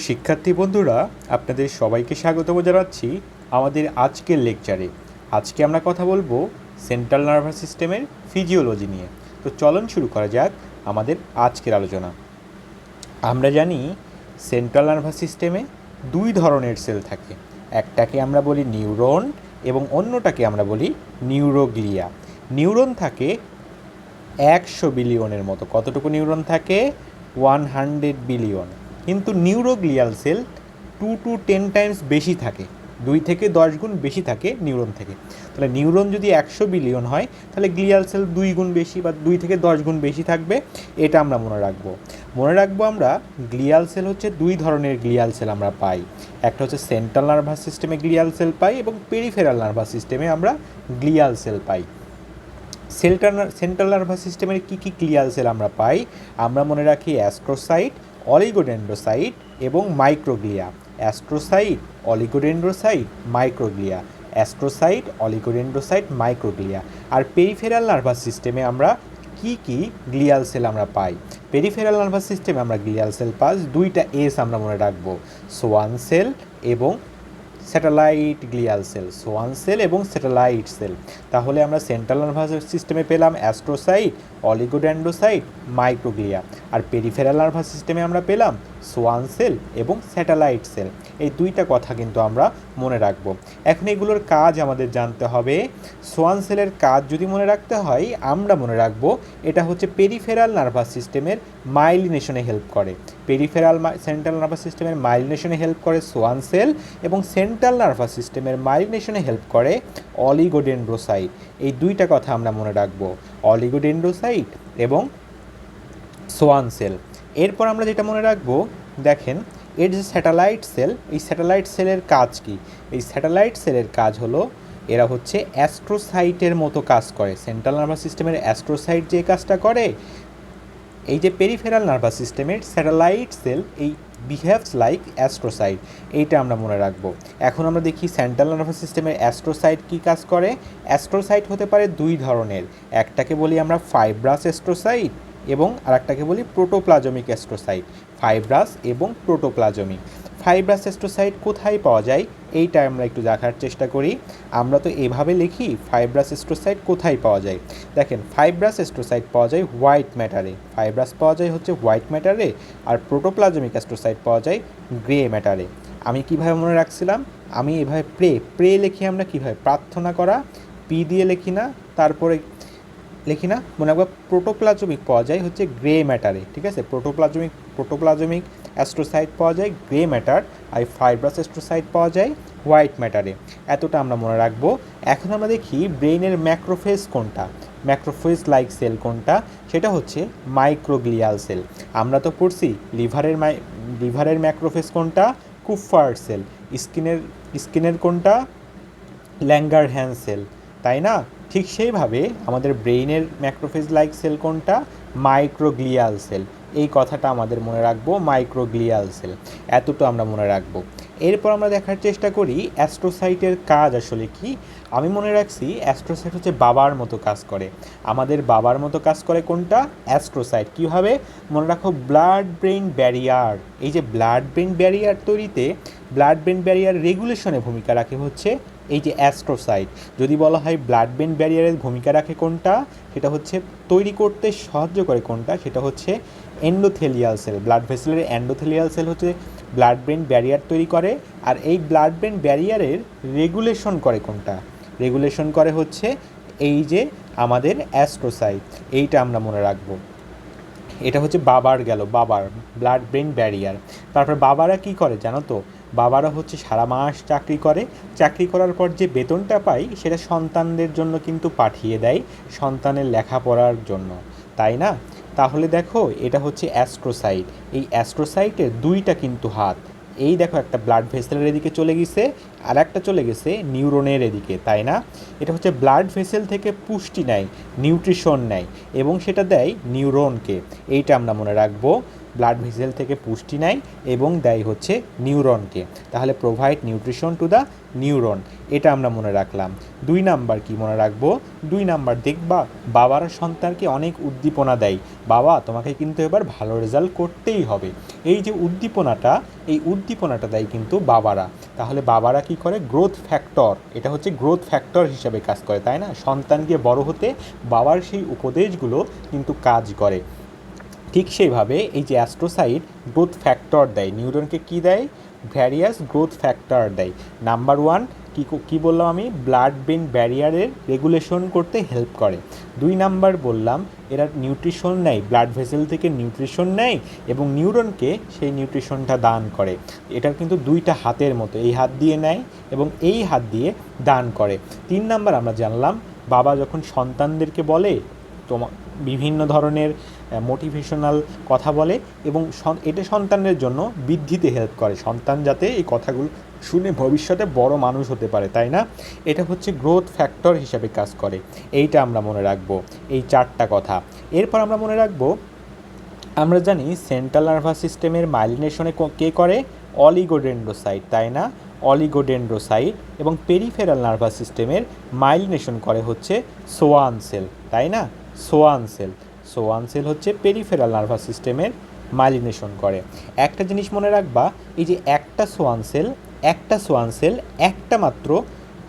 শিক্ষার্থী বন্ধুরা, আপনাদের সবাইকে স্বাগতম জানাচ্ছি আমাদের আজকের লেকচারে। আজকে আমরা কথা বলবো সেন্ট্রাল নার্ভাস সিস্টেমের ফিজিওলজি নিয়ে। তো চলুন শুরু করা যাক আমাদের আজকের আলোচনা। আমরা জানি সেন্ট্রাল নার্ভাস সিস্টেমে দুই ধরনের সেল থাকে, একটাকে আমরা বলি নিউরন এবং অন্যটাকে আমরা বলি নিউরোগ্লিয়া। নিউরন থাকে 100 বিলিয়নের মতো। কতটুকু নিউরন থাকে? 100 বিলিয়ন। কিন্তু নিউরোগ্লিয়াল সেল 2 to 10 টাইমস বেশি থাকে, 2 থেকে 10 গুণ বেশি থাকে নিউরন থেকে। তাহলে নিউরন যদি 100 বিলিয়ন হয়, তাহলে গ্লিয়াল সেল 2 গুণ বেশি বা 2 থেকে 10 গুণ বেশি থাকবে। এটা আমরা মনে রাখবো। আমরা গ্লিয়াল সেল হচ্ছে দুই ধরনের গ্লিয়াল সেল আমরা পাই। একটা হচ্ছে সেন্ট্রাল নার্ভাস সিস্টেমে গ্লিয়াল সেল পাই এবং পেরিফেরাল নার্ভাস সিস্টেমে আমরা গ্লিয়াল সেল পাই। সেন্ট্রাল নার্ভাস সিস্টেমের কী কী গ্লিয়াল সেল আমরা পাই? আমরা মনে রাখি অ্যাস্ট্রোসাইট, অলিগোডেন্ড্রোসাইট এবং microglia. Astrocyte, oligodendrocyte, microglia. Astrocyte, oligodendrocyte, microglia. আর পেরিফেরাল নার্ভাস সিস্টেমে আমরা কী কী গ্লিয়াল সেল আমরা পাই? পেরিফেরাল নার্ভাস সিস্টেমে আমরা গ্লিয়াল সেল পাই, দুইটা এস আমরা মনে রাখবো, সোয়ান সেল এবং satellite glial cell. Schwann cell এবং স্যাটেলাইট সেল। তাহলে আমরা সেন্ট্রাল নার্ভাস সিস্টেমে পেলাম অ্যাস্ট্রোসাইট, অলিগোডেন্ড্রোসাইট, মাইক্রোগ্লিয়া। আর পেরিফেরাল নার্ভাস সিস্টেমে আমরা পেলাম সোয়ান সেল এবং স্যাটেলাইট সেল। এই দুইটা কথা কিন্তু আমরা মনে রাখবো। এখন এগুলোর কাজ আমাদের জানতে হবে। সোয়ান সেলের কাজ যদি মনে রাখতে হয়, আমরা মনে রাখবো এটা হচ্ছে পেরিফেরাল নার্ভাস সিস্টেমের মাইলিনেশনে হেল্প করে। সেন্ট্রাল নার্ভাস সিস্টেমের মাইলিনেশনে হেল্প করে সোয়ান সেল এবং সেন্ট্রাল নার্ভাস সিস্টেমের মাইলিনেশনে হেল্প করে অলিগোডেন্ড্রোসাইট। এই দুইটা কথা আমরা মনে রাখবো, অলিগোডেন্ড্রোসাইট এবং সোয়ান সেল। এরপর আমরা যেটা মনে রাখবো, দেখেন এর যে স্যাটেলাইট সেল, এই স্যাটেলাইট সেলের কাজ কি? এই স্যাটেলাইট সেলের কাজ হলো এরা হচ্ছে অ্যাস্ট্রোসাইটের মতো কাজ করে। সেন্ট্রাল নার্ভাস সিস্টেমের অ্যাস্ট্রোসাইট যে কাজটা করে, এই যে পেরিফেরাল নার্ভাস সিস্টেমের স্যাটেলাইট সেল এই বিহেভস লাইক অ্যাস্ট্রোসাইট। এইটা আমরা মনে রাখবো। এখন আমরা দেখি সেন্ট্রাল নার্ভাস সিস্টেমের অ্যাস্ট্রোসাইট কী কাজ করে। অ্যাস্ট্রোসাইট হতে পারে দুই ধরনের, একটাকে বলি আমরা ফাইব্রাস অ্যাস্ট্রোসাইট এবং আরেকটাকে বলি প্রোটোপ্লাজমিক অ্যাস্ট্রোসাইট। ফাইব্রাস এবং প্রোটোপ্লাজমিক। ফাইব্রাস অ্যাস্ট্রোসাইট কোথায় পাওয়া যায় এইটা আমরা একটু দেখার চেষ্টা করি। আমরা তো এভাবে লিখি ফাইব্রাস অ্যাস্ট্রোসাইট কোথায় পাওয়া যায়। দেখেন ফাইব্রাস অ্যাস্ট্রোসাইট পাওয়া যায় হোয়াইট ম্যাটারে, ফাইব্রাস পাওয়া যায় হচ্ছে হোয়াইট ম্যাটারে, আর প্রোটোপ্লাজমিক অ্যাস্ট্রোসাইট পাওয়া যায় গ্রে ম্যাটারে। আমি কিভাবে মনে রাখছিলাম? আমি এভাবে প্রে লিখি আমরা কিভাবে? প্রার্থনা করা, পি দিয়ে লিখি না, তারপরে লিখি না, মনে রাখবো প্রোটোপ্লাজমিক পাওয়া যায় হচ্ছে গ্রে ম্যাটারে। ঠিক আছে, প্রোটোপ্লাজমিক অ্যাস্ট্রোসাইট পাওয়া যায় গ্রে ম্যাটার, আর ফাইব্রাস অ্যাস্ট্রোসাইট পাওয়া যায় হোয়াইট ম্যাটারে। এতটা আমরা মনে রাখবো। এখন আমরা দেখি ব্রেইনের ম্যাক্রোফেজ কোনটা, ম্যাক্রোফেজ লাইক সেল কোনটা, সেটা হচ্ছে মাইক্রোগ্লিয়াল সেল। আমরা তো পড়ছি লিভারের ম্যাক্রোফেজ কোনটা, কুফার সেল। স্কিনের কোনটা, ল্যাঙ্গারহ্যান্স সেল, তাই না? ঠিক সেইভাবে আমাদের ব্রেইনের ম্যাক্রোফেজ লাইক সেল কোনটা, মাইক্রোগ্লিয়াল সেল। এই কথাটা আমাদের মনে রাখবো, মাইক্রোগ্লিয়াল সেল। এতটা আমরা মনে রাখবো। এরপর আমরা দেখার চেষ্টা করি অ্যাস্ট্রোসাইটের কাজ আসলে কি। আমি মনে রাখছি অ্যাস্ট্রোসাইট হচ্ছে বাবার মতো কাজ করে। আমাদের বাবার মতো কাজ করে কোনটা, অ্যাস্ট্রোসাইট। কীভাবে? মনে রাখো ব্লাড ব্রেইন ব্যারিয়ার, এই যে ব্লাড ব্রেইন ব্যারিয়ার তৈরিতে, ব্লাড ব্রেইন ব্যারিয়ার রেগুলেশনে ভূমিকা রাখে হচ্ছে এই যে অ্যাস্ট্রোসাইট। যদি বলা হয় ব্লাড ব্রেইন ব্যারিয়ারের ভূমিকা রাখে কোনটা, সেটা হচ্ছে তৈরি করতে সাহায্য করে কোনটা, সেটা হচ্ছে এন্ডোথেলিয়াল সেল। ব্লাড ভেসেলের এন্ডোথেলিয়াল সেল হচ্ছে ব্লাড ব্রেইন ব্যারিয়ার তৈরি করে। আর এই ব্লাড ব্রেইন ব্যারিয়ারের রেগুলেশন করে কোনটা, রেগুলেশন করে হচ্ছে এই যে আমাদের অ্যাস্ট্রোসাইট। এইটা আমরা মনে রাখবো। এটা হচ্ছে বাবার ব্লাড ব্রেইন ব্যারিয়ার। তারপর বাবারা কি করে জানো তো? বাবারা হচ্ছে সারা মাস চাকরি করে, চাকরি করার পর যে বেতনটা পায় সেটা সন্তানদের জন্য কিন্তু পাঠিয়ে দেয়, সন্তানের লেখাপড়ার জন্য, তাই না? তাহলে দেখো এটা হচ্ছে অ্যাস্ট্রোসাইট। এই অ্যাস্ট্রোসাইটের দুইটা কিন্তু হাত। এই দেখো একটা ব্লাড ভেসেলের এদিকে চলে গেছে, আর একটা চলে গেছে নিউরনের এদিকে, তাই না? এটা হচ্ছে ব্লাড ভেসেল থেকে পুষ্টি নেয়, নিউট্রিশন নেয় এবং সেটা দেয় নিউরনকে। এইটা আমরা মনে রাখবো। ব্লাড ভেসেল থেকে পুষ্টি নেয় এবং দেয় হচ্ছে নিউরনকে। তাহলে provide nutrition to the neuron, এটা আমরা মনে রাখলাম। 2 নাম্বার কি মনে রাখবো? 2 নাম্বার দেখবা বাবারা সন্তানকে অনেক উদ্দীপনা দেয়, বাবা তোমাকে কিন্তু এবার ভালো রেজাল্ট করতেই হবে। এই যে উদ্দীপনাটা, এই উদ্দীপনাটা দেয় কিন্তু বাবারা। তাহলে বাবারা কি করে? গ্রোথ ফ্যাক্টর, এটা হচ্ছে গ্রোথ ফ্যাক্টর হিসেবে কাজ করে, তাই না? সন্তানকে বড় হতে বাবার সেই উপদেশগুলো কিন্তু কাজ করে। ঠিক সেইভাবে এই যে অ্যাস্ট্রোসাইট গ্রোথ ফ্যাক্টর দেয় নিউরনকে। কি দেয়? ভ্যারিয়াস গ্রোথ ফ্যাক্টর দেয়। নাম্বার 1 কি বললাম আমি? ব্লাড ব্রেন ব্যারিয়ারের রেগুলেশন করতে হেল্প করে। 2 নাম্বার বললাম এরা নিউট্রিশন নেয়, ব্লাড ভেসেল থেকে নিউট্রিশন নেয় এবং নিউরনকে সেই নিউট্রিশনটা দান করে। এটার কিন্তু 2টা হাতের মতো, এই হাত দিয়ে নেয় এবং এই হাত দিয়ে দান করে। 3 নাম্বার আমরা জানলাম বাবা যখন সন্তানদেরকে বলে বিভিন্ন ধরনের মোটিভেশনাল কথা বলে এবং এটা সন্তানের জন্য বৃদ্ধিতে হেল্প করে, সন্তান যাতে এই কথাগুলো শুনে ভবিষ্যতে বড় মানুষ হতে পারে, তাই না? এটা হচ্ছে গ্রোথ ফ্যাক্টর হিসাবে কাজ করে। এইটা আমরা মনে রাখবো, এই 4টা কথা। এরপর আমরা মনে রাখবো, আমরা জানি সেন্ট্রাল নার্ভাস সিস্টেমের মাইলিনেশনে কে করে? অলিগোডেন্ড্রোসাইট, তাই না? অলিগোডেন্ড্রোসাইট। এবং পেরিফেরাল নার্ভাস সিস্টেমের মাইলিনেশন করে হচ্ছে সোয়ান সেল, তাই না? সোয়ান সেল, সোয়ান সেল হচ্ছে পেরিফেরাল নার্ভাস সিস্টেমের মাইলিনেশন করে। একটা জিনিস মনে রাখবা, এই যে একটা সোয়ান সেল একটা মাত্র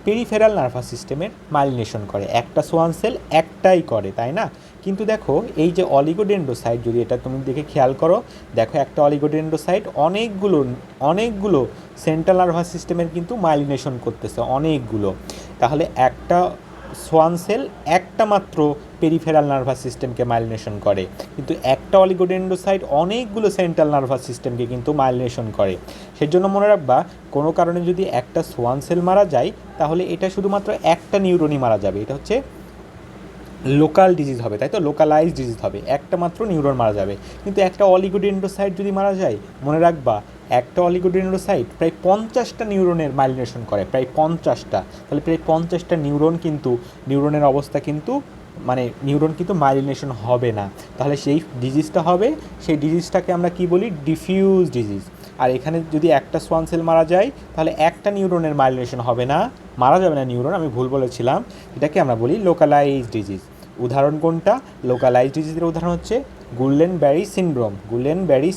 পেরিফেরাল নার্ভাস সিস্টেমের মাইলিনেশন করে, একটা সোয়ান সেল একটাই করে, তাই না? কিন্তু দেখো এই যে অলিগোডেন্ড্রোসাইট, যদি এটা তুমি দেখে খেয়াল করো, দেখো একটা অলিগোডেন্ড্রোসাইট অনেকগুলো সেন্ট্রাল নার্ভাস সিস্টেমের কিন্তু মাইলিনেশন করতেছে, অনেকগুলো। তাহলে একটা সোয়ান সেল একটা মাত্র পেরিফেরাল নার্ভাস সিস্টেমকে মাইলিনেশন করে, কিন্তু একটা অলিগোডেন্ড্রোসাইট অনেকগুলো সেন্ট্রাল নার্ভাস সিস্টেমকে কিন্তু মাইলিনেশন করে। সেজন্য মনে রাখবা, কোনো কারণে যদি একটা সোয়ান সেল মারা যায় তাহলে এটা শুধুমাত্র একটা নিউরনই মারা যাবে, এটা হচ্ছে লোকাল ডিজিজ হবে, তাই তো? লোকালাইজ ডিজিজ হবে, একটা মাত্র নিউরন মারা যাবে। কিন্তু একটা অলিগোডেন্ড্রোসাইট যদি মারা যায়, মনে রাখবা একটা অলিগোডেন্ড্রোসাইট প্রায় 50টা নিউরনের মাইলিনেশন করে, প্রায় 50টা। তাহলে প্রায় 50টা নিউরন কিন্তু, নিউরনের অবস্থা কিন্তু মানে নিউরন কিন্তু মাইলিনেশন হবে না। তাহলে সেই ডিজিজটা হবে, সেই ডিজিজটাকে আমরা কি বলি? Diffuse disease. আর এখানে যদি একটা সোয়ান সেল মারা যায় তাহলে একটা নিউরনের মাইলিনেশন হবে না, মারা যাবে না নিউরন, আমি ভুল বলেছিলাম। এটাকে আমরা বলি লোকালাইজ ডিজিজ। উদাহরণ কোনটা? লোকালাইজ ডিজিজের উদাহরণ হচ্ছে গুলেন ব্যারি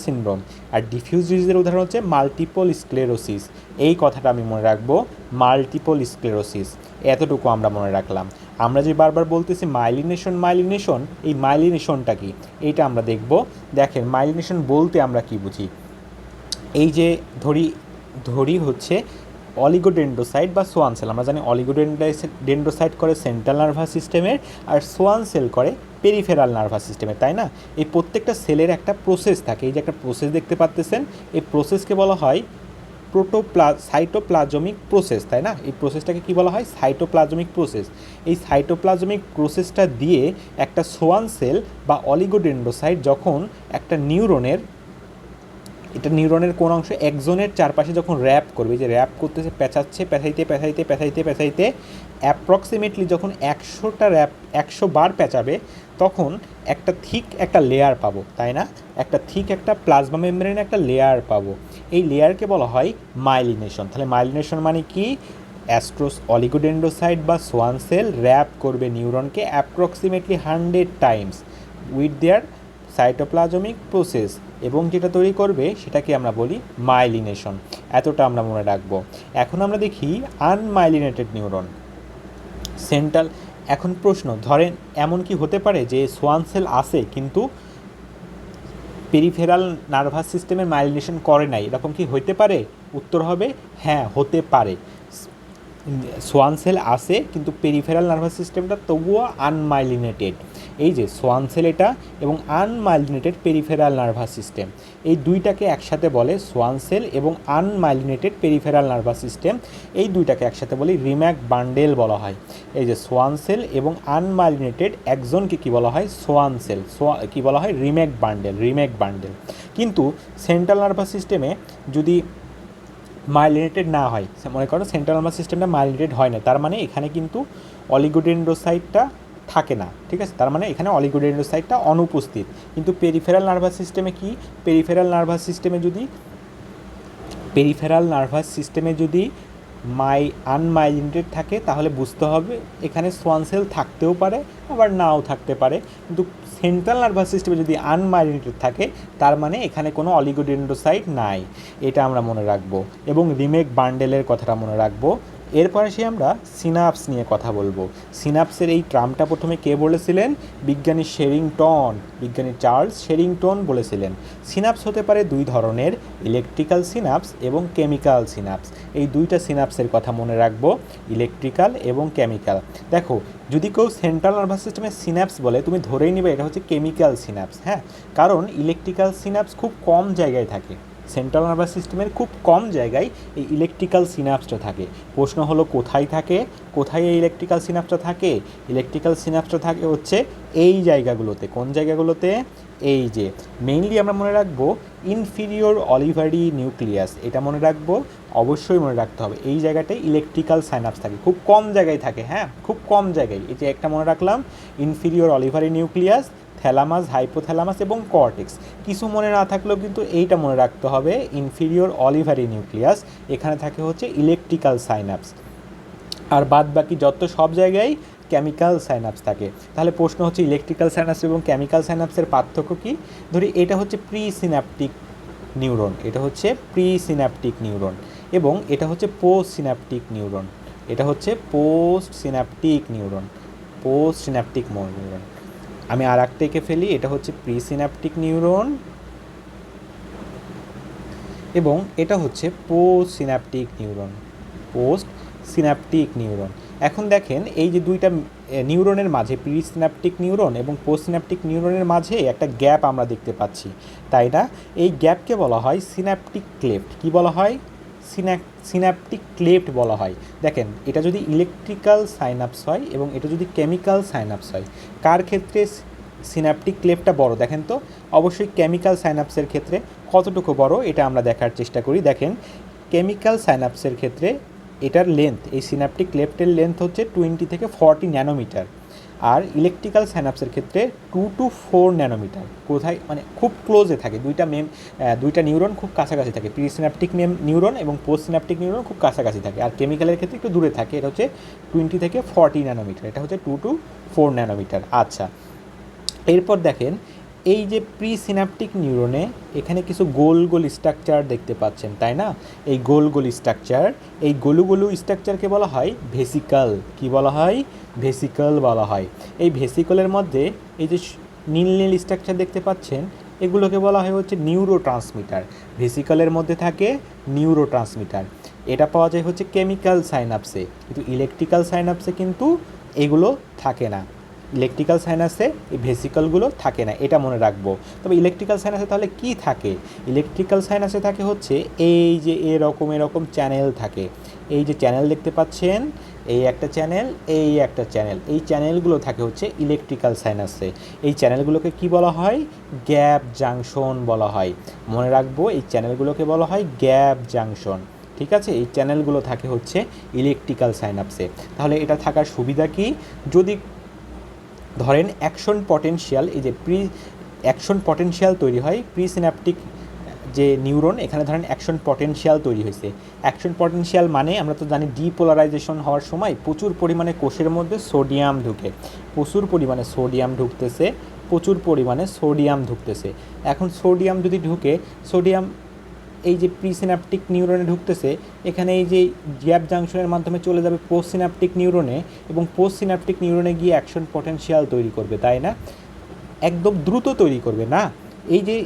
সিনড্রোম। আর ডিফিউজ ডিজিজের উদাহরণ হচ্ছে মাল্টিপল স্ক্লেরোসিস। এই কথাটা আমি মনে রাখবো, মাল্টিপল স্ক্লেরোসিস। এতটুকু আমরা মনে রাখলাম। আমরা যে বারবার বলতেছি মাইলিনেশন, এই মাইলিনেশনটা কি এইটা আমরা দেখব। দেখেন মাইলিনেশন বলতে আমরা কি বুঝি? এই যে ধরি হচ্ছে অলিগোডেন্ড্রোসাইট বা সোয়ান সেল। আমরা জানি অলিগোডেন্ড্রোসাইট করে সেন্ট্রাল নার্ভাস সিস্টেমের আর সোয়ান সেল করে পেরিফেরাল নার্ভাস সিস্টেমের, তাই না? এই প্রত্যেকটা সেলের একটা প্রসেস থাকে, এই যে একটা প্রসেস দেখতে পাচ্তেছেন, এই প্রসেসকে বলা হয় সাইটোপ্লাজমিক প্রসেস, তাই না? এই প্রসেসটাকে কি বলা হয়? Cytoplasmic process. এই সাইটোপ্লাজমিক প্রসেসটা দিয়ে একটা সোয়ান সেল বা অলিগোডেন্ড্রোসাইট যখন একটা নিউরনের কোন অংশ একজনের চারপাশে যখন র্যাপ করবে, যে র্যাপ করতেছে, পেঁচাইতে অ্যাপ্রক্সিমেটলি যখন 100 বার পেঁচাবে তখন একটা লেয়ার পাবো, তাই না? একটা প্লাজমা মেমব্রেনের একটা লেয়ার পাবো। এই লেয়ারকে বলা হয় মাইলিনেশন। তাহলে মাইলিনেশন মানে কি? অলিগোডেন্ড্রোসাইট বা সোয়ান সেল র্যাপ করবে নিউরনকে approximately 100 times with their cytoplasmic process, এবং যেটা তৈরি করবে সেটাকে আমরা বলি মাইলিনেশন। এতটা আমরা মনে রাখবো। এখন আমরা দেখি আনমাইলিনেটেড নিউরন সেন্ট্রাল। এখন প্রশ্ন, ধরেন এমন কি হতে পারে যে সোয়ান সেল আছে কিন্তু পেরিফেরাল নার্ভাস সিস্টেমের মাইলিনেশন করে নাই, এরকম কি হইতে পারে? উত্তর হবে হ্যাঁ, হতে পারে। সোয়ান সেল আছে কিন্তু পেরিফেরাল নার্ভাস সিস্টেমটা তবুও আনমাইলিনেটেড। এই যে সোয়ান সেল এটা এবং আনমাইলিনেটেড পেরিফেরাল নার্ভাস সিস্টেম, এই দুইটাকে একসাথে বলে সোয়ান সেল এবং আনমাইলিনেটেড পেরিফেরাল নার্ভাস সিস্টেম, এই দুইটাকে একসাথে বলে রিম্যাক বান্ডেল বলা হয়। এই যে সোয়ান সেল এবং আনমাইলিনেটেড একজনকে কি বলা হয়? Schwann cell. কি বলা হয়? Remak bundle. কিন্তু সেন্ট্রাল নার্ভাস সিস্টেমে যদি মাইলিনেটেড না হয়, মনে করো সেন্ট্রাল নার্ভাস সিস্টেমটা মাইলিনেটেড হয় না, তার মানে এখানে কিন্তু অলিগোডেন্ড্রোসাইটটা থাকে না, ঠিক আছে, তার মানে এখানে অলিগোডেন্ড্রোসাইটটা অনুপস্থিত। কিন্তু পেরিফেরাল নার্ভাস সিস্টেমে কি, পেরিফেরাল নার্ভাস সিস্টেমে যদি আনমাইলিনেটেড থাকে তাহলে বুঝতে হবে এখানে সোয়ান সেল থাকতেও পারে আবার নাও থাকতে পারে। কিন্তু সেন্ট্রাল নার্ভাস সিস্টেমে যদি আনমাইলিনেটেড থাকে তার মানে এখানে কোনো অলিগোডেন্ড্রোসাইট নাই, এটা আমরা মনে রাখবো। এবং রিমেক বান্ডেলের কথাটা মনে রাখবো। এরপরে আমরা সিনাপস নিয়ে কথা বলবো। সিনাপসের এই টার্মটা প্রথমে কে বলেছিলেন? বিজ্ঞানী চার্লস শেরিংটন বলেছিলেন। সিনাপস হতে পারে দুই ধরনের, ইলেকট্রিক্যাল সিনাপস এবং কেমিক্যাল সিনাপস। এই দুইটা সিনাপসের কথা মনে রাখবো, ইলেকট্রিক্যাল এবং কেমিক্যাল। দেখো, যদি কেউ সেন্ট্রাল নার্ভাস সিস্টেমে সিনাপস বলে তুমি ধরেই নিবে এটা হচ্ছে কেমিক্যাল সিনাপস, হ্যাঁ, কারণ ইলেকট্রিক্যাল সিনাপস খুব কম জায়গায় থাকে। সেন্ট্রাল নার্ভাস সিস্টেমের খুব কম জায়গায় এই ইলেকট্রিক্যাল সিনাপসটা থাকে। প্রশ্ন হলো কোথায় থাকে, কোথায় এই ইলেকট্রিক্যাল সিনাপসটা থাকে? ইলেকট্রিক্যাল সিনাপসটা থাকে হচ্ছে এই জায়গাগুলোতে। কোন জায়গাগুলোতে? এই যে মেইনলি আমরা মনে রাখবো ইনফিরিয়র অলিভারি নিউক্লিয়াস, এটা মনে রাখবো, অবশ্যই মনে রাখতে হবে। এই জায়গাটায় ইলেকট্রিক্যাল সাইনাপস থাকে, খুব কম জায়গায় থাকে, হ্যাঁ, খুব কম জায়গায়। এই যে একটা মনে রাখলাম, ইনফিরিয়র অলিভারি নিউক্লিয়াস, থ্যালামাস, হাইপোথ্যালামাস এবং কর্টেক্স। কিছু মনে না থাকলেও কিন্তু এইটা মনে রাখতে হবে, ইনফিরিয়র অলিভারি নিউক্লিয়াস, এখানে থাকে হচ্ছে ইলেকট্রিক্যাল সাইনাপস। আর বাদ বাকি যত সব জায়গায় কেমিক্যাল সাইনাপস থাকে। তাহলে প্রশ্ন হচ্ছে ইলেকট্রিক্যাল সাইনাপস এবং কেমিক্যাল সাইনাপসের পার্থক্য কী? ধরি এটা হচ্ছে প্রি সিনাপটিক নিউরন, এটা হচ্ছে প্রি সিনাপটিক নিউরন, এবং এটা হচ্ছে পোস্ট সিনাপটিক নিউরন, এটা হচ্ছে পোস্ট সিনাপটিক নিউরন। আমি আর একটা এঁকে ফেলি, এটা হচ্ছে প্রি সিনাপটিক নিউরন এবং এটা হচ্ছে পোস্ট সিনাপটিক নিউরন। এখন দেখেন এই যে দুইটা নিউরনের মাঝে, প্রি সিনাপটিক নিউরন এবং পোস্ট সিনাপটিক নিউরনের মাঝে একটা গ্যাপ আমরা দেখতে পাচ্ছি, তাই না? এই গ্যাপকে বলা হয় সিনাপটিক ক্লেফট। কি বলা হয়? সিনাপটিক ক্লেফট বলা হয়। দেখেন, এটা যদি ইলেকট্রিক্যাল সাইনাপস হয় এবং এটা যদি কেমিক্যাল সাইনাপস হয়, কার ক্ষেত্রে সিনাপটিক ক্লেফটটা বড়? দেখেন তো, অবশ্যই কেমিক্যাল সাইনাপসের ক্ষেত্রে। কতটুকু বড় এটা আমরা দেখার চেষ্টা করি। দেখেন, কেমিক্যাল সাইনাপসের ক্ষেত্রে এটার লেন্থ, এই সিনাপটিক ক্লেফটের লেন্থ হচ্ছে 20 থেকে 40 ন্যানোমিটার, আর ইলেকট্রিক্যাল সাইনাপসের ক্ষেত্রে 2 to 4 ন্যানোমিটার। কোথায়? মানে খুব ক্লোজে থাকে, দুইটা নিউরন খুব কাছাকাছি থাকে। প্রি সিনাপটিক নিউরন এবং পোস্ট সিনাপটিক নিউরন খুব কাছাকাছি থাকে, আর কেমিক্যালের ক্ষেত্রে একটু দূরে থাকে, এটা হচ্ছে 20 থেকে 40 ন্যানোমিটার, এটা হচ্ছে 2 to 4 ন্যানোমিটার। আচ্ছা, এরপর দেখেন এই যে প্রি সিনাপটিক নিউরনে এখানে কিছু গোল গোল স্ট্রাকচার দেখতে পাচ্ছেন, তাই না? এই গোল গোল স্ট্রাকচার, এই গোলু স্ট্রাকচারকে বলা হয় ভেসিকল। কি বলা হয়? ভেসিকল বলা হয়। এই ভেসিকলের মধ্যে এই যে নীল নীল স্ট্রাকচার দেখতে পাচ্ছেন, এগুলোকে বলা হয় হচ্ছে নিউরো ট্রান্সমিটার। ভেসিকলের মধ্যে থাকে নিউরো ট্রান্সমিটার। এটা পাওয়া যায় হচ্ছে কেমিক্যাল সাইনাপসে, কিন্তু ইলেকট্রিক্যাল সাইনাপসে কিন্তু এগুলো থাকে না। ইলেকট্রিক্যাল সাইনাসে এই ভেসিকলগুলো থাকে না, এটা মনে রাখবো। তবে ইলেকট্রিক্যাল সাইনাসে তাহলে কি থাকে? ইলেকট্রিক্যাল সাইনাসে থাকে হচ্ছে এই যে এরকম চ্যানেল থাকে। এই যে চ্যানেল দেখতে পাচ্ছেন, এই একটা চ্যানেল, এই একটা চ্যানেল, এই চ্যানেলগুলো থাকে হচ্ছে ইলেকট্রিক্যাল সাইনাসে। এই চ্যানেলগুলোকে কি বলা হয়? গ্যাপ জাংশন বলা হয়। মনে রাখবো, এই চ্যানেলগুলোকে বলা হয় গ্যাপ জাংশন। ঠিক আছে, এই চ্যানেলগুলো থাকে হচ্ছে ইলেকট্রিক্যাল সাইনাপসে। তাহলে এটা থাকার সুবিধা কি? যদি ধরেন অ্যাকশন পটেনশিয়াল, এই যে অ্যাকশন পটেনশিয়াল তৈরি হয় প্রি সিনাপটিক যে নিউরন, এখানে ধরেন অ্যাকশন পটেনশিয়াল তৈরি হয়েছে। অ্যাকশন পটেনশিয়াল মানে আমরা তো জানি ডিপোলারাইজেশন হওয়ার সময় প্রচুর পরিমাণে কোষের মধ্যে সোডিয়াম ঢুকে, প্রচুর পরিমাণে সোডিয়াম ঢুকতেছে। এখন সোডিয়াম যদি ঢুকে, সোডিয়াম এই যে প্রি সিনাপটিক নিউরনে ঢুকতেছে, এখানে এই যে গ্যাপ জাংশনের মাধ্যমে চলে যাবে পোস্ট সিনাপটিক নিউরনে, এবং পোস্ট সিনাপটিক নিউরনে গিয়ে অ্যাকশন পটেনশিয়াল তৈরি করবে, তাই না? একদম দ্রুত তৈরি করবে না। এই যে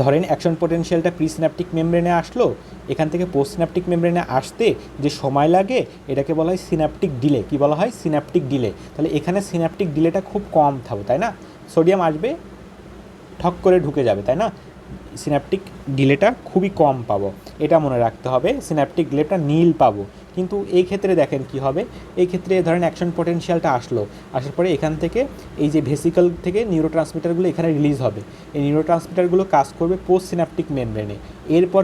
ধরেন অ্যাকশন পটেনশিয়ালটা প্রি সিনাপটিক মেমব্রেনে আসলো, এখান থেকে পোস্ট সিনাপটিক মেমব্রেনে আসতে যে সময় লাগে এটাকে বলা হয় সিনাপটিক ডিলে। কি বলা হয়? Synaptic delay. তাহলে এখানে সিনাপটিক ডিলেটা খুব কম থাকবে, তাই না? সোডিয়াম আসবে, ঠক করে ঢুকে যাবে, তাই না? সিনাপটিক ডিলেটা খুবই কম পাবো, এটা মনে রাখতে হবে। সিনাপটিক ডিলেটা নীল পাবো। কিন্তু এই ক্ষেত্রে দেখেন কি হবে, এই ক্ষেত্রে ধরেন অ্যাকশন পটেনশিয়ালটা আসার পরে এখান থেকে এই যে ভেসিকল থেকে নিউরো ট্রান্সমিটারগুলো এখানে রিলিজ হবে। এই নিউরো ট্রান্সমিটারগুলো কাজ করবে পোস্ট সিনাপটিক মেমব্রেনে, এরপর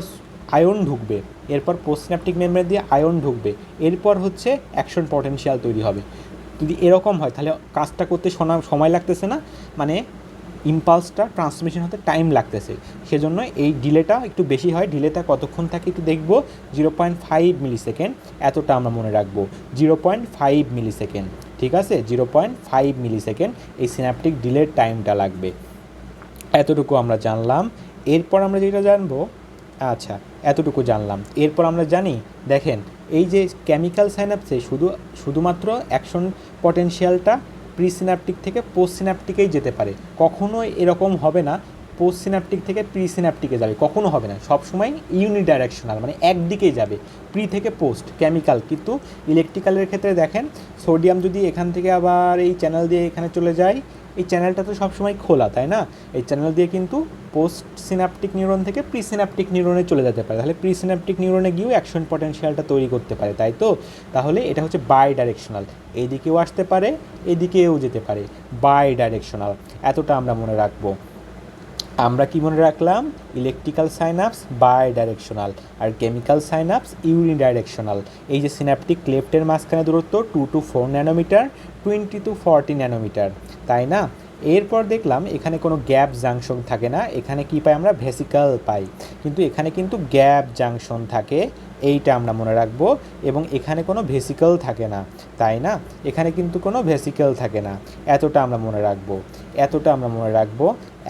আয়ন ঢুকবে, এরপর পোস্ট সিনাপটিক মেমব্রেন দিয়ে আয়ন ঢুকবে, এরপর হচ্ছে অ্যাকশন পটেনশিয়াল তৈরি হবে। যদি এরকম হয় তাহলে কাজটা করতে সময় লাগতেছে না, মানে ইম্পালসটা ট্রান্সমিশন হতে টাইম লাগতেছে, সেজন্য এই ডিলেটা একটু বেশি হয়। ডিলেটা কতক্ষণ থাকে একটু দেখব, 0.5 মিলিসেকেন্ড, এতটা আমরা মনে রাখবো, 0.5 মিলিসেকেন্ড। ঠিক আছে, 0.5 মিলিসেকেন্ড এই সিনাপটিক ডিলের টাইমটা লাগবে। এতটুকু আমরা জানলাম। এরপর আমরা যেটা জানবো, আচ্ছা এতটুকু জানলাম, এরপর আমরা জানি, দেখেন এই যে কেমিক্যাল সাইনাপসে শুধুমাত্র অ্যাকশন পটেনশিয়ালটা প্রিসিনাপটিক থেকে পোস্ট সিনাপটিকেই যেতে পারে, কখনোই এরকম হবে না পোস্ট সিনাপটিক থেকে প্রিসিনাপটিকে যাবে, কখনো হবে না, সবসময় ইউনিডাইরেকশনাল, মানে একদিকেই যাবে, প্রি থেকে পোস্ট কেমিক্যাল। কিন্তু ইলেকট্রিক্যালের ক্ষেত্রে দেখেন, সোডিয়াম যদি এখান থেকে আবার এই চ্যানেল দিয়ে এখানে চলে যায়, এই চ্যানেলটা তো সবসময় খোলা, তাই না? এই চ্যানেল দিয়ে কিন্তু পোস্ট সিনাপটিক নিউরন থেকে প্রি সিনাপটিক নিউরনে চলে যেতে পারে, তাহলে প্রি সিনাপটিক নিউরনে গিয়েও অ্যাকশন পটেনশিয়ালটা তৈরি করতে পারে, তাই তো? তাহলে এটা হচ্ছে বাই ডাইরেকশনাল, এইদিকেও আসতে পারে এদিকেও যেতে পারে, বাই ডাইরেকশনাল। এতটা আমরা মনে রাখবো। আমরা কি মনে রাখলাম? ইলেকট্রিক্যাল সাইনাপস বাই ডাইরেকশনাল আর কেমিক্যাল সাইনাপস ইউনিডাইরেকশনাল। এই যে সিনাপটিক ক্লেফটের মাঝখানে দূরত্ব 2 to 4 ন্যানোমিটার, 20 to 40 ন্যানোমিটার, তাই না? এরপর দেখলাম এখানে কোনো গ্যাপ জাংশন থাকে না, এখানে কি পাই আমরা? ভেসিকল পাই, কিন্তু এখানে কিন্তু গ্যাপ জাংশন থাকে, এইটা আমরা মনে রাখবো। এবং এখানে কোনো ভেসিকল থাকে না, তাই না? এখানে কিন্তু কোনো ভেসিকল থাকে না, এতটা আমরা মনে রাখবো, এতটা আমরা মনে রাখবো।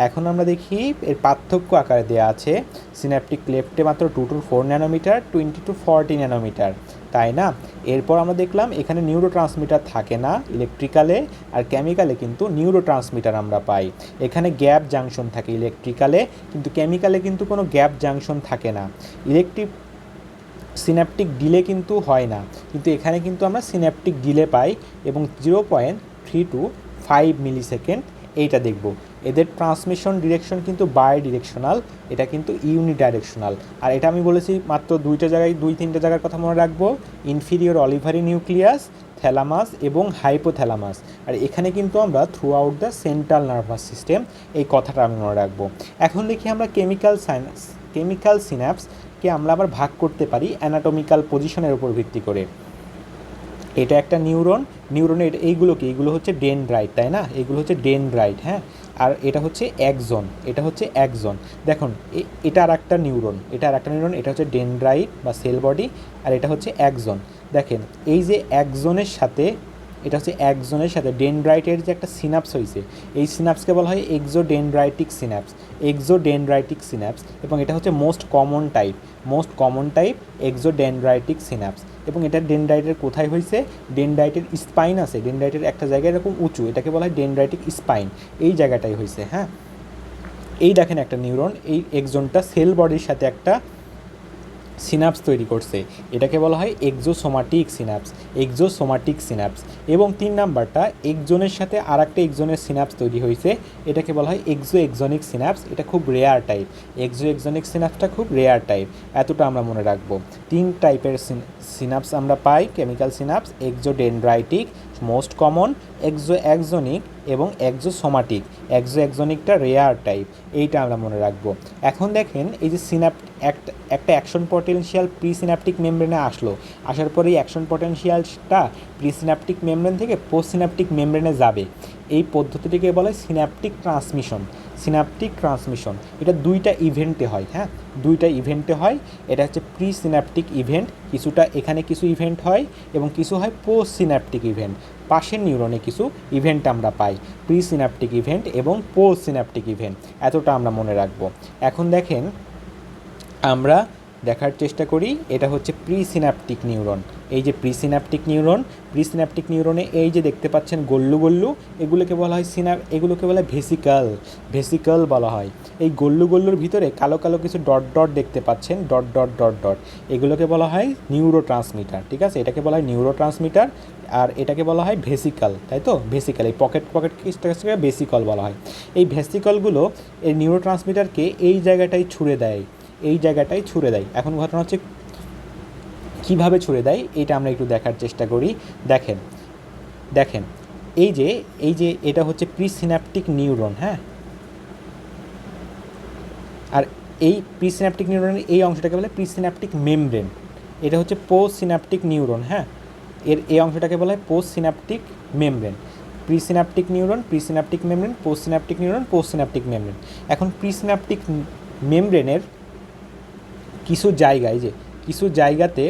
এখন আমরা দেখি এর পার্থক্য আকারে দেওয়া আছে, সিনাপটিক ক্লেফটে মাত্র 2 to 4 ন্যানোমিটার, 20 to 40 ন্যানোমিটার, তাই না? এরপর আমরা দেখলাম এখানে নিউরো ট্রান্সমিটার থাকে না ইলেকট্রিক্যালে, আর কেমিক্যালে কিন্তু নিউরো ট্রান্সমিটার আমরা পাই। এখানে গ্যাপ জাংশন থাকে ইলেকট্রিক্যালে, কিন্তু কেমিক্যালে কিন্তু কোনো গ্যাপ জাংশন থাকে না। সিন্যাপটিক ডিলে কিন্তু হয় না, কিন্তু এখানে কিন্তু আমরা সিন্যাপটিক ডিলে পাই, এবং 0.325 মিলিসেকেন্ড এইটা দেখব। এদের ট্রান্সমিশন ডিরেকশন কিন্তু বাই ডিরেকশনাল, এটা কিন্তু ইউনিডাইরেকশনাল। আর এটা আমি বলেছি মাত্র 2-3টা জায়গার কথা মনে রাখবো, ইনফিরিয়র অলিভারি নিউক্লিয়াস, থ্যালামাস এবং হাইপোথ্যালামাস। আর এখানে কিন্তু আমরা through out the central nervous system, এই কথাটা আমি মনে রাখবো। এখন দেখি আমরা কেমিক্যাল সিনাপসকে আমরা আবার ভাগ করতে পারি অ্যানাটমিক্যাল পজিশনের উপর ভিত্তি করে। এটা একটা নিউরনের এইগুলো হচ্ছে ডেনড্রাইট, তাই না? এগুলো হচ্ছে ডেনড্রাইট, হ্যাঁ। আর এটা হচ্ছে একজন। দেখুন এটা আর একটা নিউরন, এটা হচ্ছে ডেনড্রাইট বা সেল বডি, আর এটা হচ্ছে একজন। দেখেন এই যে একজনের সাথে ডেনড্রাইটের যে একটা সিনাপস হয়েছে, এই সিনাপসকে বলা হয় এক্সোডেনড্রাইটিক সিনাপস, এবং এটা হচ্ছে মোস্ট কমন টাইপ এক্সোডেনড্রাইটিক সিনাপস। এবং এটা ডেনড্রাইটের কোথায় হয়েছে? ডেনড্রাইটের স্পাইন আছে, ডেনড্রাইটের একটা জায়গায় এরকম উঁচু, এটাকে বলা হয় ডেনড্রাইটিক স্পাইন, এই জায়গাটাই হয়েছে, হ্যাঁ। এই দেখেন একটা নিউরন, এই এক্সনটা সেল বডির সাথে একটা সিনাপস তৈরি করছে, এটাকে বলা হয় এক্সোসোমাটিক সিনাপস। এবং 3 নাম্বারটা এক্সনের সাথে আর একটা এক্সনের সিনাপস তৈরি হয়েছে, এটাকে বলা হয় এক্সোনিক সিনাপস, এটা খুব রেয়ার টাইপ, এক্সোনিক সিনাপসটা খুব রেয়ার টাইপ, এতটা আমরা মনে রাখবো। 3 টাইপের সিনাপস আমরা পাই কেমিক্যাল সিনাপস, এক্সোডেনড্রাইটিক মোস্ট কমন, এক্সোনিক এবং এক্সোনিকটা রেয়ার টাইপ, এইটা আমরা মনে রাখবো। এখন দেখেন এই যে একটা অ্যাকশন পটেনশিয়াল প্রিসিনাপটিক মেমব্রেনে আসার পরে এই অ্যাকশন পটেনশিয়ালটা প্রিসিনাপটিক মেমব্রেন থেকে পোস্ট সিনাপটিক মেমব্রেনে যাবে, এই পদ্ধতিটিকে বলা হয় সিনাপটিক ট্রান্সমিশন। এটা 2টা ইভেন্টে হয়, হ্যাঁ, 2টা ইভেন্টে হয়। এটা হচ্ছে প্রি সিনাপটিক ইভেন্ট, কিছুটা এখানে কিছু ইভেন্ট হয়, এবং কিছু হয় পোস্ট সিনাপটিক ইভেন্ট, পাশের নিউরনে কিছু ইভেন্ট আমরা পাই, প্রি সিনাপটিক ইভেন্ট এবং পোস্ট সিনাপটিক ইভেন্ট, এতটা আমরা মনে রাখবো। এখন দেখেন আমরা দেখার চেষ্টা করি, এটা হচ্ছে প্রিসিনাপটিক নিউরন। এই যে প্রিসিনাপটিক নিউরনে এই যে দেখতে পাচ্ছেন গল্লু, এগুলোকে বলা হয় ভেসিকল বলা হয়। এই গল্লুর ভিতরে কালো কিছু ডট দেখতে পাচ্ছেন, ডট, এগুলোকে বলা হয় নিউরো ট্রান্সমিটার, ঠিক আছে? এটাকে বলা হয় নিউরো ট্রান্সমিটার, আর এটাকে বলা হয় ভেসিকল, তাই তো? ভেসিকল, এই পকেট কিসটাকে ভেসিকল বলা হয়। এই ভেসিকলগুলো এই নিউরো ট্রান্সমিটারকে এই জায়গাটায় ছুড়ে দেয়। এখন ঘটনা হচ্ছে কীভাবে ছুড়ে দেয়, এটা আমরা একটু দেখার চেষ্টা করি। দেখেন এই যে এটা হচ্ছে প্রিসিনাপটিক নিউরন, হ্যাঁ, আর এই প্রিসিনাপটিক নিউরনের এই অংশটাকে বলে প্রিসিনাপটিক মেমব্রেন। এটা হচ্ছে পোস্ট সিনাপটিক নিউরন, হ্যাঁ, এই অংশটাকে বলা হয় postsynaptic membrane. Presynaptic neuron, presynaptic membrane, postsynaptic neuron, postsynaptic membrane. এখন প্রিসিনাপটিক মেমব্রেনের কিছু জায়গায় যে কিছু জায়গাতে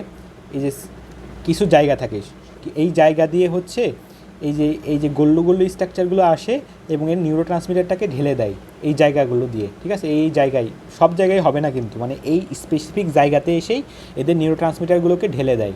কিছু জায়গা থাকে, এই জায়গা দিয়ে হচ্ছে এই যে গল্লু গল্লু স্ট্রাকচারগুলো আসে এবং এর নিউরোট্রান্সমিটারটাকে ঢেলে দেয় এই জায়গাগুলো দিয়ে, ঠিক আছে? এই জায়গায় সব জায়গায় হবে না কিন্তু, মানে এই স্পেসিফিক জায়গাতে এসেই এদের নিউরোট্রান্সমিটারগুলোকে ঢেলে দেয়।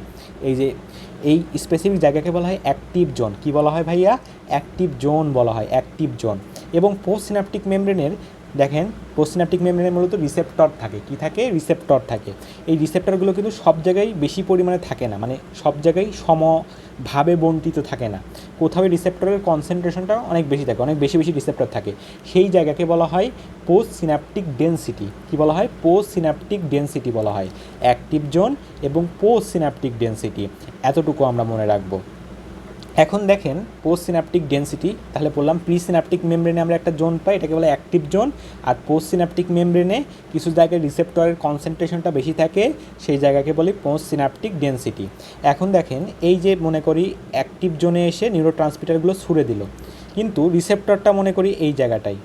এই স্পেসিফিক জায়গাকে বলা হয় অ্যাক্টিভ জোন। কী বলা হয় ভাইয়া? অ্যাক্টিভ জোন বলা হয়, অ্যাক্টিভ জোন। এবং পোস্ট সিনাপটিক মেমব্রেনের দেখেন, পোস্ট সিনাপটিক মেমব্রেনের মূলত রিসেপ্টর থাকে। কি থাকে? রিসেপ্টর থাকে। এই রিসেপ্টরগুলো কিন্তু সব জায়গায় বেশি পরিমাণে থাকে না, মানে সব জায়গায় সমভাবে বণ্টিত থাকে না। কোথাও রিসেপ্টরের কনসেন্ট্রেশনটা অনেক বেশি থাকে, অনেক বেশি বেশি রিসেপ্টর থাকে। সেই জায়গাকে বলা হয় পোস্ট সিনাপটিক ডেনসিটি। কী বলা হয়? পোস্ট সিনাপটিক ডেনসিটি বলা হয়। অ্যাক্টিভ জোন এবং পোস্ট সিনাপটিক ডেনসিটি, এতটুকু আমরা মনে রাখবো। এখন দেখেন পোস্ট সিনাপটিক ডেনসিটি, তাহলে বললাম প্রি সিনাপটিক মেমব্রেনে আমরা একটা জোন পাই, এটাকে বলে অ্যাক্টিভ জোন। আর পোস্ট সিনাপটিক মেমব্রেনে কিছু জায়গায় রিসেপ্টরের কনসেন্ট্রেশনটা বেশি থাকে, সেই জায়গাকে বলি পোস্ট সিনাপটিক ডেনসিটি। এখন দেখেন এই যে মনে করি অ্যাক্টিভ জোনে এসে নিউরোট্রান্সমিটারগুলো ছুড়ে দিল, কিন্তু রিসেপ্টরটা মনে করি এই জায়গাটাই,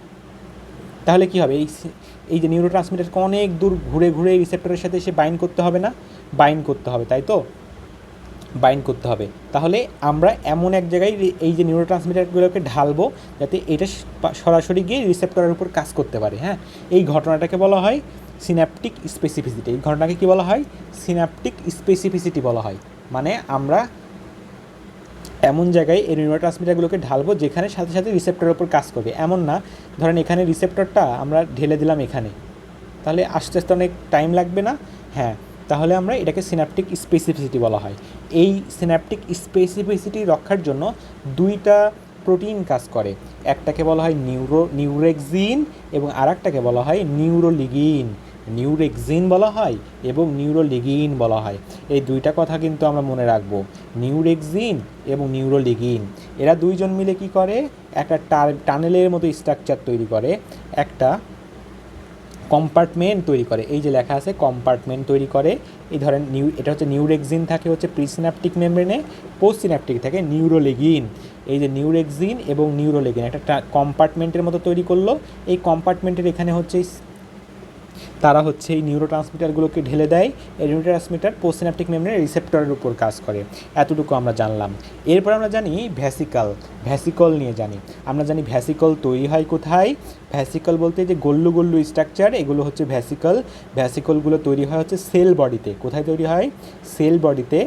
তাহলে কী হবে? এই যে নিউরোট্রান্সমিটারকে অনেক দূর ঘুরে ঘুরে এই রিসেপ্টরের সাথে এসে বাইন্ড করতে হবে না? বাইন্ড করতে হবে, তাই তো? বাইন্ড করতে হবে। তাহলে আমরা এমন এক জায়গায় এই যে নিউরোট্রান্সমিটারগুলোকে ঢালবো যাতে এটা সরাসরি গিয়ে রিসেপ্টরের উপর কাজ করতে পারে। হ্যাঁ, এই ঘটনাটাকে বলা হয় সিন্যাপটিক স্পেসিফিসিটি। এই ঘটনাকে কী বলা হয়? সিন্যাপটিক স্পেসিফিসিটি বলা হয়। মানে আমরা এমন জায়গায় এই নিউরোট্রান্সমিটারগুলোকে ঢালবো যেখানে সাথে সাথে রিসেপ্টরের উপর কাজ করবে। এমন না ধরেন এখানে রিসেপ্টরটা আমরা ঢেলে দিলাম এখানে, তাহলে আস্তে আস্তে অনেক টাইম লাগবে না? হ্যাঁ, তাহলে আমরা এটাকে সিন্যাপটিক স্পেসিফিসিটি বলা হয়। এই সিন্যাপটিক স্পেসিফিসিটি রক্ষার জন্য দুইটা প্রোটিন কাজ করে। একটাকে বলা হয় নিউরেক্সিন এবং আরেকটাকে বলা হয় নিউরোলিগিন। নিউরেক্সিন বলা হয় এবং নিউরোলিগিন বলা হয়। এই দুইটা কথা কিন্তু আমরা মনে রাখবো, নিউরেক্সিন এবং নিউরোলিগিন। এরা দুইজন মিলে কি করে? একটা টানেলের মতো স্ট্রাকচার তৈরি করে, একটা কম্পার্টমেন্ট তৈরি করে। এই যে লেখা আছে কম্পার্টমেন্ট তৈরি করে। এই ধরেন এটা হচ্ছে নিউরেক্সিন থাকে হচ্ছে প্রিসিনাপটিক মেমব্রেনে, পোস্ট সিনাপটিক থাকে নিউরোলিগিন। এই যে নিউরেক্সিন এবং নিউরোলিগিন একটা কম্পার্টমেন্টের মতো তৈরি করলো। এই কম্পার্টমেন্টের এখানে হচ্ছে তারা হচ্ছে এই নিউরোট্রান্সমিটারগুলোকে ঢেলে দেয়। এই নিউরোট্রান্সমিটার পোস্ট সিনাপটিক মেমব্রেনের রিসেপ্টরের উপর কাজ করে। এতটুকু আমরা জানলাম। এরপর আমরা জানি ভ্যাসিকল নিয়ে জানি। আমরা জানি ভ্যাসিকল তৈরি হয় কোথায়? ভ্যাসিকল বলতে যে গল্লু গল্লু স্ট্রাকচার, এগুলো হচ্ছে ভ্যাসিকল। ভ্যাসিকলগুলো তৈরি হয় হচ্ছে সেল বডিতে। কোথায় তৈরি হয়? সেল বডিতে।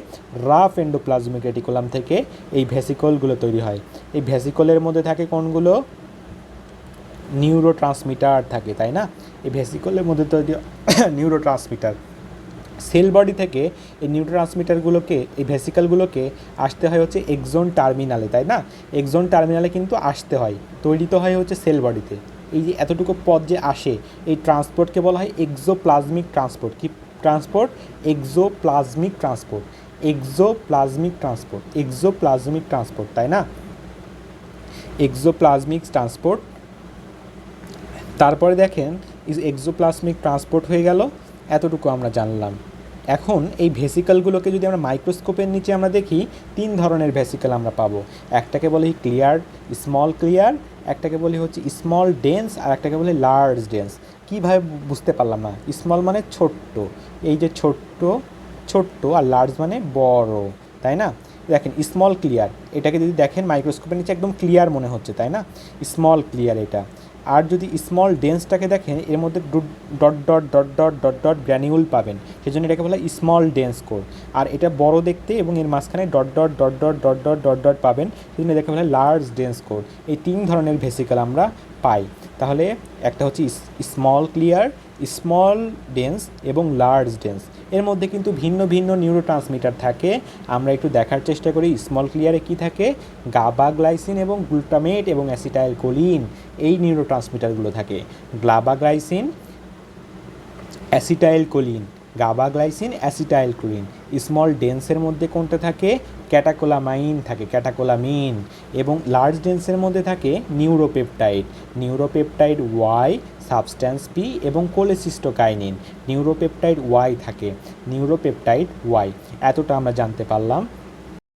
রাফ এন্ডোপ্লাজমিক রেটিকুলাম থেকে এই ভ্যাসিকলগুলো তৈরি হয়। এই ভ্যাসিকলের মধ্যে থাকে কোনগুলো? নিউরোট্রান্সমিটার থাকে, তাই না? এই ভ্যাসিকলের মধ্যে তৈরি নিউরোট্রান্সমিটার। সেল বডি থেকে এই নিউরোট্রান্সমিটারগুলোকে, এই ভ্যাসিকলগুলোকে আসতে হয় হচ্ছে এক্সন টার্মিনালে, তাই না? এক্সন টার্মিনালে কিন্তু আসতে হয়, তৈরি তো হয় হচ্ছে সেল বডিতে। এই যে এতটুকু পথ যে আসে, এই ট্রান্সপোর্টকে বলা হয় এক্সোপ্লাজমিক ট্রান্সপোর্ট। কি ট্রান্সপোর্ট? এক্সোপ্লাজমিক ট্রান্সপোর্ট। এক্সোপ্লাজমিক ট্রান্সপোর্ট, এক্সোপ্লাজমিক ট্রান্সপোর্ট, তাই না? এক্সোপ্লাজমিক ট্রান্সপোর্ট। তারপরে দেখেন এক্সোপ্লাজমিক ট্রান্সপোর্ট হয়ে গেল, এতটুকু আমরা জানলাম। এখন এই ভেসিকলগুলোকে যদি আমরা মাইক্রোস্কোপের নিচে আমরা দেখি, 3 ধরনের ভেসিকল আমরা পাবো। একটাকে বলি ক্লিয়ার, স্মল ক্লিয়ার, একটাকে বলি হচ্ছে স্মল ডেন্স, আর একটাকে বলি লার্জ ডেন্স। কীভাবে বুঝতে পারলাম না? স্মল মানে ছোট্ট, এই যে ছোট্ট ছোট্ট, আর লার্জ মানে বড়, তাই না? দেখেন স্মল ক্লিয়ার, এটাকে যদি দেখেন মাইক্রোস্কোপের নিচে একদম ক্লিয়ার মনে হচ্ছে, তাই না? স্মল ক্লিয়ার এটা। আর যদি স্মল ডেন্সটাকে দেখেন, এর মধ্যে dot dot dot dot dot dot granule পাবেন, সেজন্য এটাকে বলা হয় স্মল ডেন্স কোর। আর এটা বড় দেখতে এবং এর মাঝখানে dot dot dot dot dot dot dot dot পাবেন, সেজন্য এটাকে বলা হয় লার্জ ডেন্স কোর। এই 3 ধরনের ভেসিকল আমরা পাই। তাহলে একটা হচ্ছে স্মল ক্লিয়ার, স্মল ডেন্স এবং লার্জ ডেন্স। এর মধ্যে কিন্তু ভিন্ন ভিন্ন নিউরোট্রান্সমিটার থাকে। আমরা একটু দেখার চেষ্টা করি স্মল ক্লিয়ারে কী থাকে। গাবা গ্লাইসিন এবং গ্লুটামেট এবং অ্যাসিটাইল কোলিন, এই নিউরোট্রান্সমিটারগুলো থাকে। GABA glycine, acetylcholine, GABA glycine, acetylcholine. Small ডেন্সের মধ্যে কোনটা থাকে? ক্যাটাকোলামাইন থাকে, ক্যাটাকোলামিন। এবং লার্জ ডেন্সের মধ্যে থাকে neuropeptide, neuropeptide Y, substance P এবং কোলেসিস্টোকাইনিন। নিউরোপেপটাইড ওয়াই থাকে, নিউরোপেপটাইড ওয়াই। এতটা আমরা জানতে পারলাম।